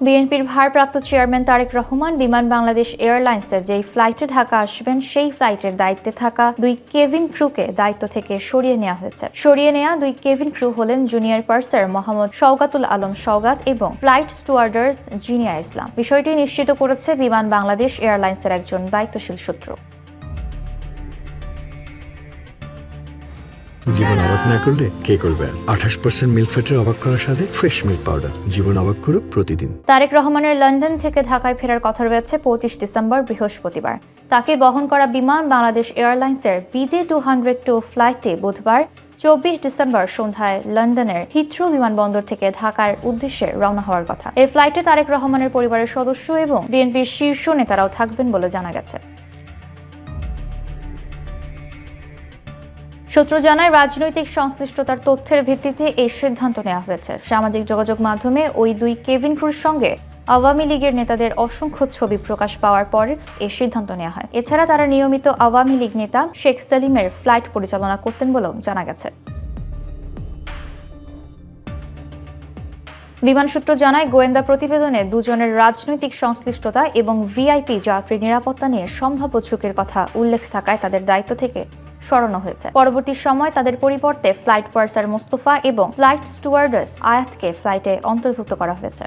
বিএনপির ভারপ্রাপ্ত চেয়ারম্যান তারেক রহমান বিমান বাংলাদেশ এয়ারলাইন্সের যেই ফ্লাইটে ঢাকা আসবেন সেই ফ্লাইটের দায়িত্বে থাকা দুই কেবিন ক্রুকে দায়িত্ব থেকে সরিয়ে নেওয়া হয়েছে। সরিয়ে নেওয়া দুই কেবিন ক্রু হলেন জুনিয়র পার্সার মোহাম্মদ শওকাতুল আলম সওগাত এবং ফ্লাইট স্টুয়ার্ডার্স জিনিয়া ইসলাম। বিষয়টি নিশ্চিত করেছে বিমান বাংলাদেশ এয়ারলাইন্সের একজন দায়িত্বশীল সূত্র। জীবন অবাক না করলে কে করবে? 28% মিল্ক ফ্যাটের অবাক করার সাথে ফ্রেশ মিল্ক পাউডার। জীবন অবাক করুক প্রতিদিন। তারেক রহমানের লন্ডন থেকে ঢাকায় ফেরার কথা রয়েছে 25 ডিসেম্বর বৃহস্পতিবার। তাকে বহন করা বিমান বাংলাদেশ এয়ারলাইন্সের BJ202 ফ্লাইটে বুধবার 24 ডিসেম্বর সন্ধ্যায় লন্ডনের হিথ্রো বিমানবন্দর থেকে ঢাকার উদ্দেশ্যে রওনা হওয়ার কথা। এই ফ্লাইটে তারেক রহমানের পরিবারের সদস্য এবং বিএনপির শীর্ষ নেতারাও থাকবেন বলে জানা গেছে। সূত্র জানায়, রাজনৈতিক সংশ্লিষ্টতার তথ্যের ভিত্তিতে এই সিদ্ধান্ত নেওয়া হয়েছে। সামাজিক যোগাযোগ মাধ্যমে ওই দুই কেবিন ক্রুর সঙ্গে আওয়ামী লীগের নেতাদের অসংখ্য ছবি প্রকাশ পাওয়ার পর এই সিদ্ধান্ত নেওয়া হয়। এছাড়া তারা নিয়মিত আওয়ামী লীগ নেতা শেখ সেলিমের ফ্লাইট পরিচালনা করতেন বলেও জানা গেছে। বিমান সূত্র জানায়, গোয়েন্দা প্রতিবেদনে দুজনের রাজনৈতিক সংশ্লিষ্টতা এবং ভিআইপি যাত্রী নিরাপত্তা নিয়ে সম্ভাব্য ঝুঁকির কথা উল্লেখ থাকায় তাদের দায়িত্ব থেকে সরানো হয়েছে। পরবর্তী সময় তাদের পরিবর্তে ফ্লাইট পার্সার মোস্তফা এবং ফ্লাইট স্টুয়ার্ডেস আয়াতকে ফ্লাইটে অন্তর্ভুক্ত করা হয়েছে।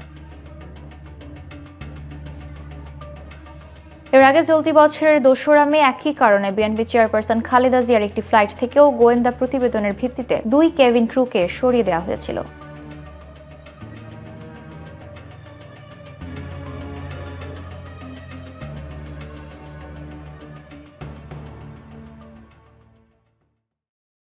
এর আগে চলতি বছরের 2 মে একই কারণে বিএনপি চেয়ারপারসন খালেদা জিয়ার একটি ফ্লাইট থেকেও গোয়েন্দা প্রতিবেদনের ভিত্তিতে দুই কেবিন ক্রুকে সরিয়ে দেওয়া হয়েছিল।